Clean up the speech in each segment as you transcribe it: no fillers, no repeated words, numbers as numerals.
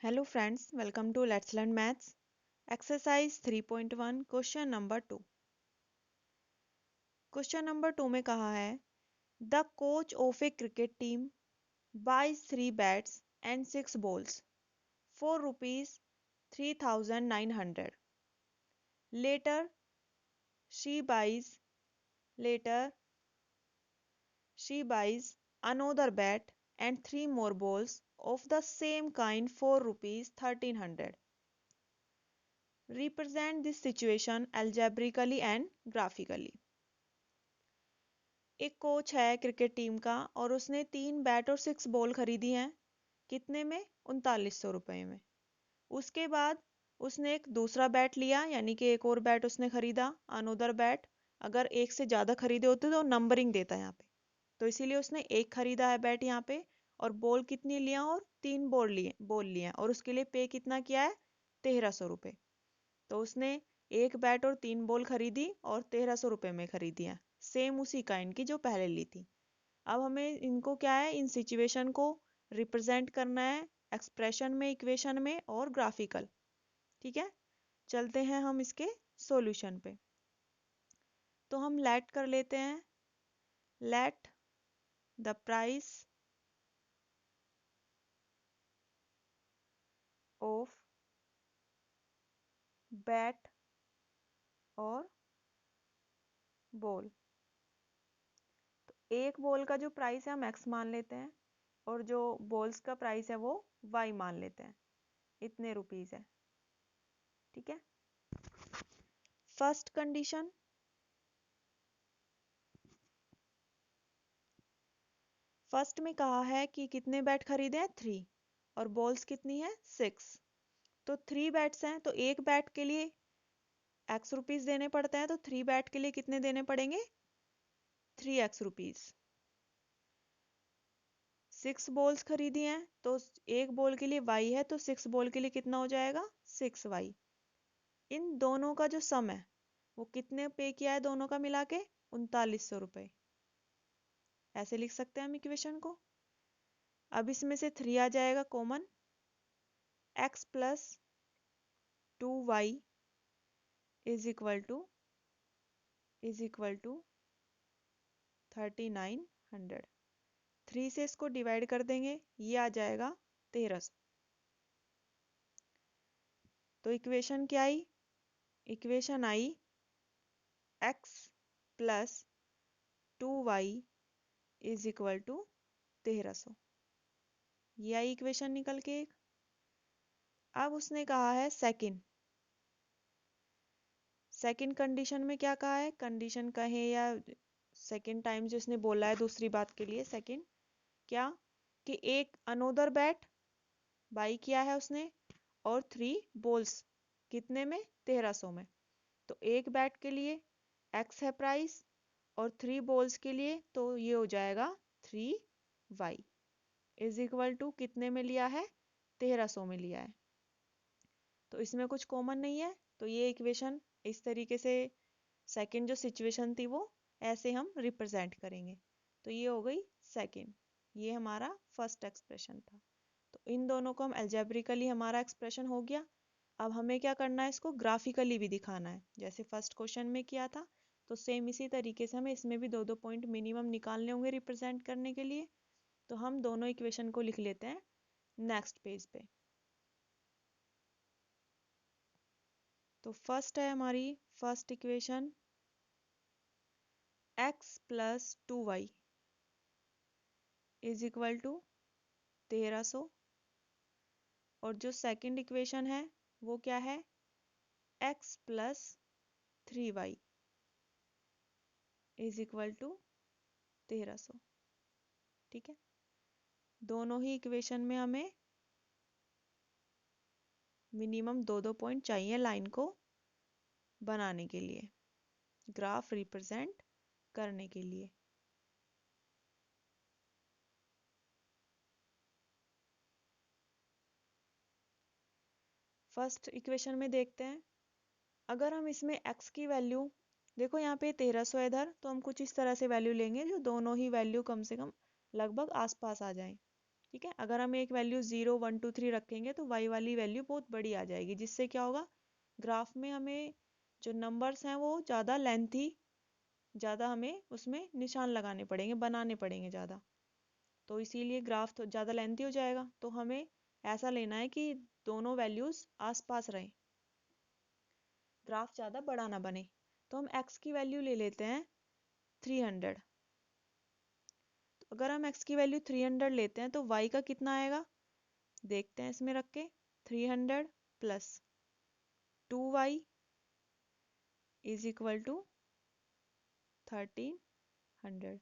Hello friends, welcome to Let's Learn Maths. Exercise 3.1 Question number 2. Question number 2 में कहा है The coach of a cricket team buys 3 bats and 6 balls for rupees 3,900. Later she buys later she buys another bat and 3 more balls of the same kind for rupees 1,300. Represent this situation algebraically and graphically. एक coach है cricket team का और उसने 3 bat और 6 ball खरीदी हैं। कितने में? 3900 रुपये में। उसके बाद उसने एक दूसरा बैट लिया, यानी कि एक और बैट उसने खरीदा, अनोदर बैट। अगर एक से ज़्यादा खरीदे होते तो नंबरिंग देता है यहाँ पे, तो इसीलिए उसने एक खरीदा है बैट यहाँ पे। और बॉल कितनी लिया? और 3 बॉल लिए और उसके लिए पे कितना किया है? 1300 रुपये। तो उसने एक बैट और 3 बॉल खरीदी और 1300 रुपये में खरीदी है, सेम उसी काइंड की जो पहले ली थी। अब हमें इनको क्या है, इन सिचुएशन को रिप्रेजेंट करना है एक्सप्रेशन में, इक्वेशन में और ग्राफिकल। ठीक है, चलते हैं हम इसके सॉल्यूशन पे। तो हम लेट कर लेते हैं, let the price of bat और बॉल। एक बॉल का जो प्राइस है हम एक्स मान लेते हैं और जो बॉल्स का प्राइस है वो वाई मान लेते हैं। इतने रुपीस है। ठीक है, फर्स्ट कंडीशन, फर्स्ट में कहा है कि कितने बैट खरीदे हैं? 3 और बॉल्स कितनी है? 6। तो 3 बैट्स हैं तो एक बैट के लिए एक्स रुपीस देने पड़ते हैं, तो 3 बैट के लिए कितने देने पड़ेंगे? 3x rupees. 6 बॉल्स खरीदी हैं तो एक बॉल के लिए y है, तो 6 बॉल के लिए कितना हो जाएगा? 6y। इन दोनों का जो सम है वो कितने पे किया है दोनों का मिला के? 3900 रुपये। ऐसे लिख सकते हैं हम इक्वेशन को। अब इसमें से 3 आ जाएगा common, x plus 2y is equal to 3900। 3 से इसको डिवाइड कर देंगे, ये आ जाएगा 1300। तो इक्वेशन क्या आई? इक्वेशन आई x plus 2y is equal to 1300। ये आई इक्वेशन निकल के एक। अब उसने कहा है सेकंड कंडीशन में क्या कहा है? कंडीशन कहे या सेकंड टाइम जो इसने बोला है दूसरी बात के लिए, सेकंड क्या कि एक अनोदर बैट बाई किया है उसने और 3 बॉल्स कितने में? 1300 में। तो एक बैट के लिए x है प्राइस और 3 बॉल्स के लिए तो ये हो जाएगा 3y इज इक्वल टू कितने में लिया है? 1300 में लिया है। तो इसमें कुछ कॉमन नहीं है, तो ये इक्वेशन इस तरीके से सेकंड जो सिचुएशन थी वो ऐसे हम रिप्रेजेंट करेंगे। तो ये हो गई सेकंड, ये हमारा फर्स्ट एक्सप्रेशन था। तो इन दोनों को हम अलजेब्रिकली हमारा एक्सप्रेशन हो गया। अब हमें क्या करना है, इसको ग्राफिकली भी दिखाना है, जैसे फर्स्ट क्वेश्चन में किया था। तो सेम इसी तरीके से हमें इसमें भी 2-2 पॉइंट मिनिमम निकालने होंगे रिप्रेजेंट करने के लिए। तो हम दोनों इक्वेशन को लिख लेते हैं नेक्स्ट पेज पे। तो फर्स्ट है हमारी first equation x plus 2y is equal to 1300। और जो सेकंड इक्वेशन है वो क्या है? x plus 3y is equal to 1300। ठीक है, दोनों ही इक्वेशन में हमें मिनिमम 2-2 पॉइंट चाहिए लाइन को बनाने के लिए, ग्राफ रिप्रेजेंट करने के लिए। फर्स्ट इक्वेशन में देखते हैं, अगर हम इसमें x की वैल्यू देखो, यहाँ पे 1300 है इधर, तो हम कुछ इस तरह से वैल्यू लेंगे जो दोनों ही वैल्यू कम से कम लगभग आसपास आ जाएं। ठीक है। अगर हम एक वैल्यू 0 1 2 3 रखेंगे तो y वाली वैल्यू बहुत बड़ी आ जाएगी, जिससे क्या होगा, ग्राफ में हमें जो नंबर्स हैं वो ज़्यादा लेंथी, ज़्यादा हमें उसमें निशान लगाने पड़ेंगे, बनाने पड़ेंगे ज़्यादा, तो इसीलिए ग्राफ तो ज़्यादा लेंथी हो जाएगा। तो हमें ऐसा लेना है कि दोनों वैल्यूज़ आसपास रहें, ग्राफ ज़्यादा बड़ा ना बने। तो हम x की वैल्यू ले लेते हैं 300। तो अगर हम x की वैल्यू 300 लेते हैं तो y का कितना आएगा, देखते हैं इसमें रख के। 300 plus 2y is equal to 1300।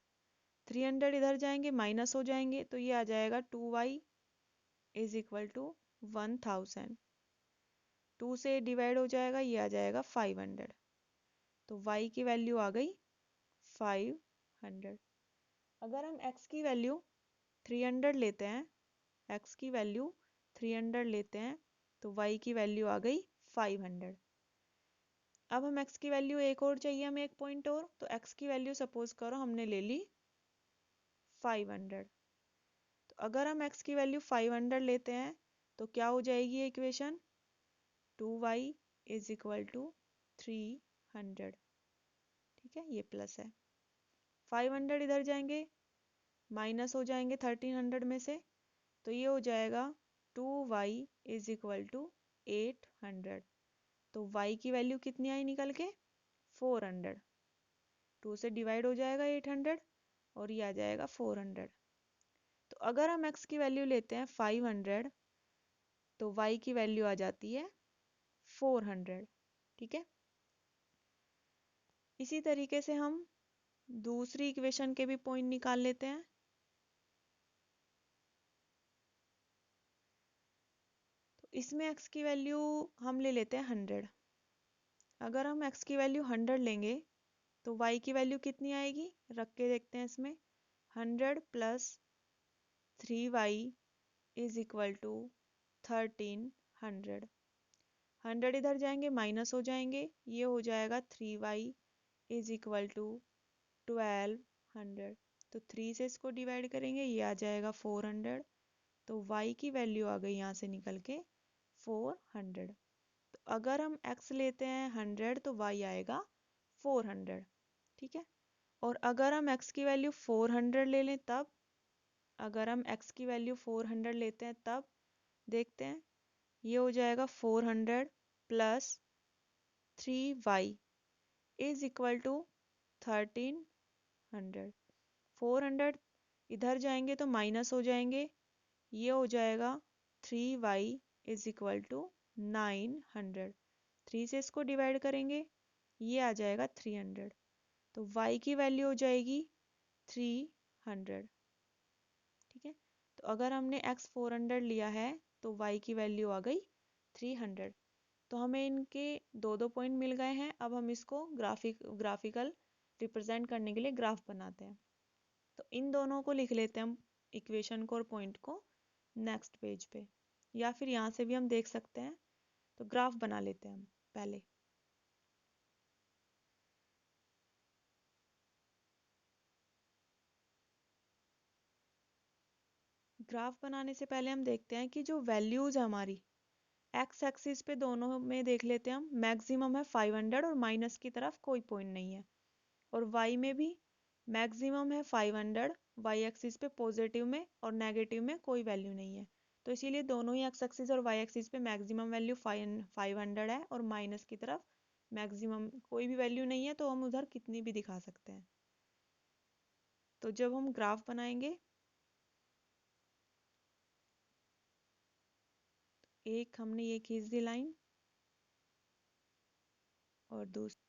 300 इधर जाएंगे माइनस हो जाएंगे, तो ये आ जाएगा 2y इज इक्वल टू 1000। 2 से डिवाइड हो जाएगा, ये आ जाएगा 500। तो y की वैल्यू आ गई 500। अगर हम x की वैल्यू 300 लेते हैं, x की वैल्यू 300 लेते हैं तो y की वैल्यू आ गई 500। अब हम x की वैल्यू एक और चाहिए, हमें एक पॉइंट और, तो x की वैल्यू सपोज करो हमने ले ली 500। तो अगर हम x की वैल्यू 500 लेते हैं तो क्या हो जाएगी ये equation, 2y is equal to 300। ठीक है, ये प्लस है। 500 इधर जाएंगे माइनस हो जाएंगे 1300 में से, तो ये हो जाएगा 2y इज इक्वल टू 800। तो y की वैल्यू कितनी आई निकल के, 400। 2 से डिवाइड हो जाएगा 800 और ये आ जाएगा 400। तो अगर हम x की वैल्यू लेते हैं 500 तो y की वैल्यू आ जाती है 400। ठीक है, इसी तरीके से हम दूसरी इक्वेशन के भी पॉइंट निकाल लेते हैं। तो इसमें x की वैल्यू हम ले लेते हैं 100। अगर हम x की वैल्यू 100 लेंगे तो y की वैल्यू कितनी आएगी, रख के देखते हैं इसमें। 100 plus 3y is equal to 1300। 100 इधर जाएंगे माइनस हो जाएंगे, ये हो जाएगा 3y इज इक्वल टू 1200। तो 3 से इसको डिवाइड करेंगे, ये आ जाएगा 400। तो y की वैल्यू आ गई यहाँ से निकल के 400। तो अगर हम x लेते हैं 100 तो y आएगा 400। ठीक है, और अगर हम x की वैल्यू 400 ले लें तब, अगर हम x की वैल्यू 400 लेते हैं तब देखते हैं, ये हो जाएगा 400 plus 3y is equal to 1300। 400 इधर जाएंगे तो माइनस हो जाएंगे, ये हो जाएगा 3y इज इक्वल टू 900। 3 से इसको डिवाइड करेंगे, ये आ जाएगा 300। तो y की वैल्यू हो जाएगी 300। ठीक है, तो अगर हमने x 400 लिया है तो y की वैल्यू आ गई 300। तो हमें इनके दो दो पॉइंट मिल गए हैं। अब हम इसको ग्राफिकल रिप्रेजेंट करने के लिए ग्राफ बनाते हैं। तो इन दोनों को लिख लेते हैं हम, इक्वेशन को और पॉइंट को, नेक्स्ट पेज पे, या फिर यहाँ से भी हम देख सकते हैं। तो ग्राफ बना लेते हैं हम पहले। ग्राफ बनाने से पहले हम देखते हैं कि जो वैल्यूज है हमारी एक्स एक्सिस पे, दोनों में देख लेते हैं हम, मैक्सिमम है 500 और माइनस की तरफ कोई पॉइंट नहीं है। और वाई में भी मैक्सिमम है 500, वाई एक्सिस पे पॉजिटिव में और नेगेटिव में कोई वैल्यू नहीं है। तो इसीलिए दोनों ही एक्स एक्सिस और वाई एक्सिस पे मैक्सिमम वैल्यू 500 है और माइनस की तरफ मैक्सिमम कोई भी वैल्यू नहीं है, तो हम उधर कितनी भी दिखा सकते हैं। तो जब हम ग्राफ बनाएंगे, एक हमने ये खींच दी लाइन और दूसरी,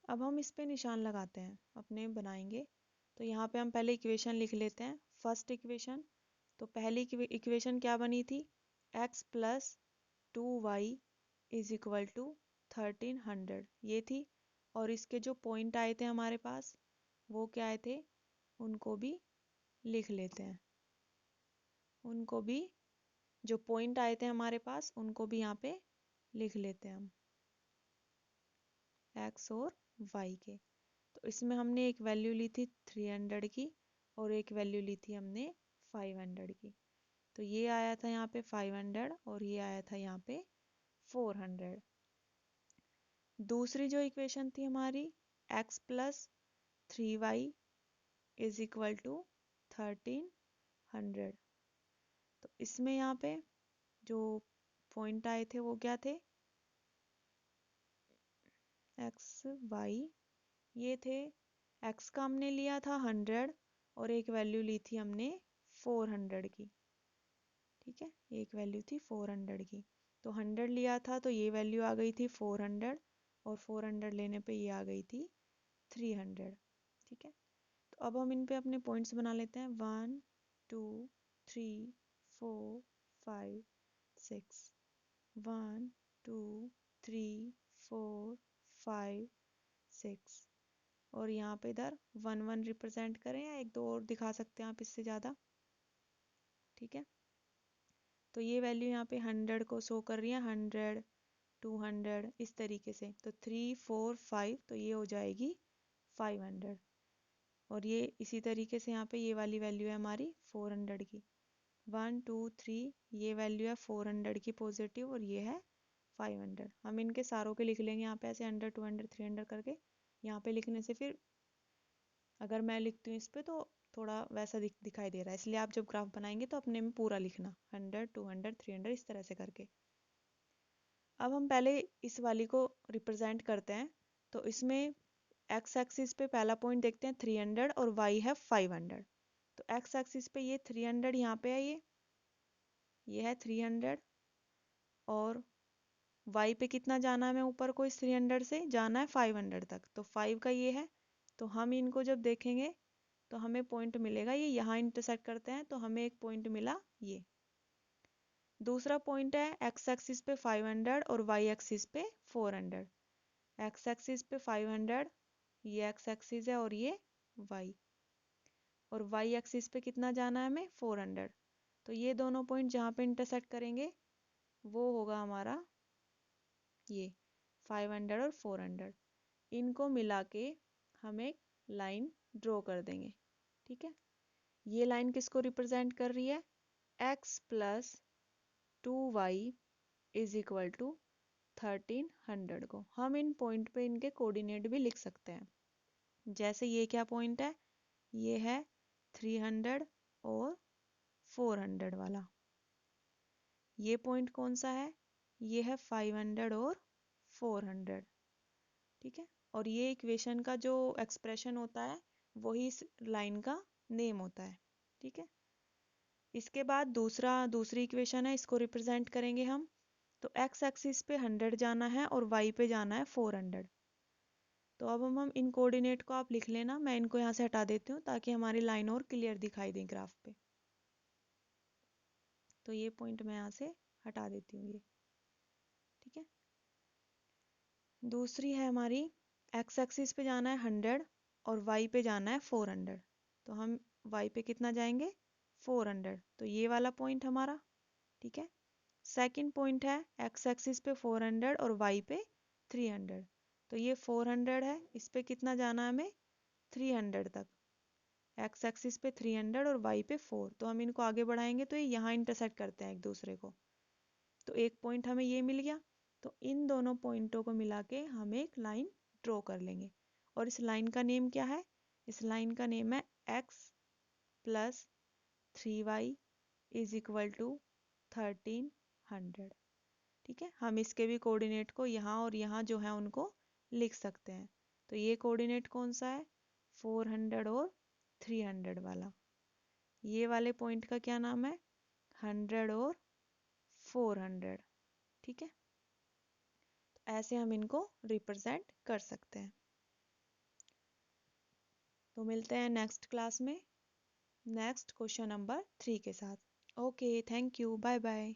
अब हम इस पे निशान लगाते हैं, अपने बनाएंगे। तो यहाँ पे हम पहले इक्वेशन लिख लेते हैं। फर्स्ट इक्वेशन, तो पहली इक्वेशन क्या बनी थी, x plus 2y is equal to 1300, ये थी। और इसके जो पॉइंट आए थे हमारे पास, वो क्या आए थे, उनको भी लिख लेते हैं। उनको भी, जो पॉइंट आए थे हमारे पास, उनको भी यहाँ पे लिख लेते हैं हम। x और y के। तो इसमें हमने एक वैल्यू ली थी 300 की और एक वैल्यू ली थी हमने 500 की। तो ये आया था यहाँ पे 500 और ये आया था यहाँ पे 400। दूसरी जो इक्वेशन थी हमारी x plus 3y is equal to 1300। तो इसमें यहाँ पे जो पॉइंट आए थे वो क्या थे, x y ये थे। x का हमने लिया था 100 और एक वैल्यू ली थी हमने 400 की। ठीक है, एक वैल्यू थी 400 की। तो 100 लिया था तो ये वैल्यू आ गई थी 400 और 400 लेने पे ये आ गई थी 300। ठीक है, तो अब हम इन पे अपने पॉइंट्स बना लेते हैं। 1 2 3 4 5 6। 1 2 3 4 5 6। और यहाँ पे इधर 1 1 रिप्रेजेंट करें या एक दो और दिखा सकते हैं आप इससे ज़्यादा। ठीक है, तो ये वैल्यू यहाँ पे 100 को शो कर रही है, 100 200 इस तरीके से। तो 3 4 5 तो ये हो जाएगी 500। और ये इसी तरीके से यहाँ पे ये वाली वैल्यू है हमारी 400 की। 1 2 3 ये वैल्यू है 400 की पॉजिटिव और ये है 500। हम इनके सारों के लिख लेंगे यहाँ पे ऐसे 100 200 300 करके। यहाँ पे लिखने से फिर अगर मैं लिखती हूँ इस पे तो थोड़ा वैसा दिखाई दे रहा है, इसलिए आप जब ग्राफ बनाएंगे तो अपने में पूरा लिखना 100 200 300 इस तरह से करके। अब हम पहले इस वाली को रिप्रेजेंट करते हैं। तो इसमें एक्स एक्सिस पे पहला पॉइंट देखते हैं 300 और वाई है 500। तो एक्स एक्सिस पे ये 300 यहाँ पे है, ये है 300 और वाई पे कितना जाना है, मैं ऊपर को इस 300 से जाना है 500 तक। तो 5 का ये है। तो हम इनको जब देखेंगे तो हमें पॉइंट मिलेगा, ये यहाँ इंटरसेक्ट करते हैं तो हमें एक पॉइंट मिला ये। दूसरा पॉइंट है एक्स एक्सिस पे 500 और वाई एक्सिस पे 400। एक्स एक्सिस पे 500 ये एक्स एक्सिस है और ये वाई, और वाई एक्सिस पे कितना जाना है हमें 400। तो ये दोनों पॉइंट जहाँ पे इंटरसेक्ट करेंगे वो होगा हमारा ये 500 और 400। इनको मिला के हम एक लाइन ड्रॉ कर देंगे। ठीक है, ये लाइन किसको रिप्रेजेंट कर रही है, x plus 2y is equal to 1300 को। हम इन पॉइंट पे इनके कोऑर्डिनेट भी लिख सकते हैं। जैसे ये क्या पॉइंट है, ये है 300 और 400 वाला। ये पॉइंट कौन सा है, ये है 500 और 400। ठीक है, और ये इक्वेशन का जो एक्सप्रेशन होता है वही इस लाइन का नेम होता है। ठीक है, इसके बाद दूसरी इक्वेशन है, इसको रिप्रेजेंट करेंगे हम। तो x एक्सिस पे 100 जाना है और y पे जाना है 400। तो अब हम इन कोऑर्डिनेट को आप लिख लेना, मैं इनको यहाँ से हटा देती हूँ ताकि हमारी लाइन और क्लियर दिखाई दे ग्राफ पे। तो ये पॉइंट मैं यहाँ से हटा देती हूँ ये। ठीक है, दूसरी है हमारी x एक्सिस पे जाना है 100 और y पे जाना है 400। तो हम y पे कितना जाएंगे 400, तो ये वाला पॉइंट हमारा। ठीक है, सेकंड पॉइंट है x एक्सिस पे 400 और y पे 300। तो ये 400 है, इस पे कितना जाना है हमें 300 तक। x एक्सिस पे 300 और y पे 4, तो हम इनको आगे बढ़ाएंगे तो ये यहाँ इंटरसेक्ट करते हैं एक दूसरे को। तो एक पॉइंट हमें ये मिल गया। तो इन दोनों पॉइंटों को मिला के हम एक लाइन ड्रॉ कर लेंगे। और इस लाइन का नेम क्या है, इस लाइन का नेम है x plus 3y is equal to 1300। ठीक है, हम इसके भी कोऑर्डिनेट को यहाँ और यहाँ जो है उनको लिख सकते हैं। तो ये कोऑर्डिनेट कौन सा है, 400 और 300 वाला। ये वाले पॉइंट का क्या नाम है, 100 और 400। ठीक है, तो ऐसे हम इनको रिप्रेजेंट कर सकते हैं। तो मिलते हैं नेक्स्ट क्लास में नेक्स्ट क्वेश्चन नंबर 3 के साथ। Okay, thank you, bye bye.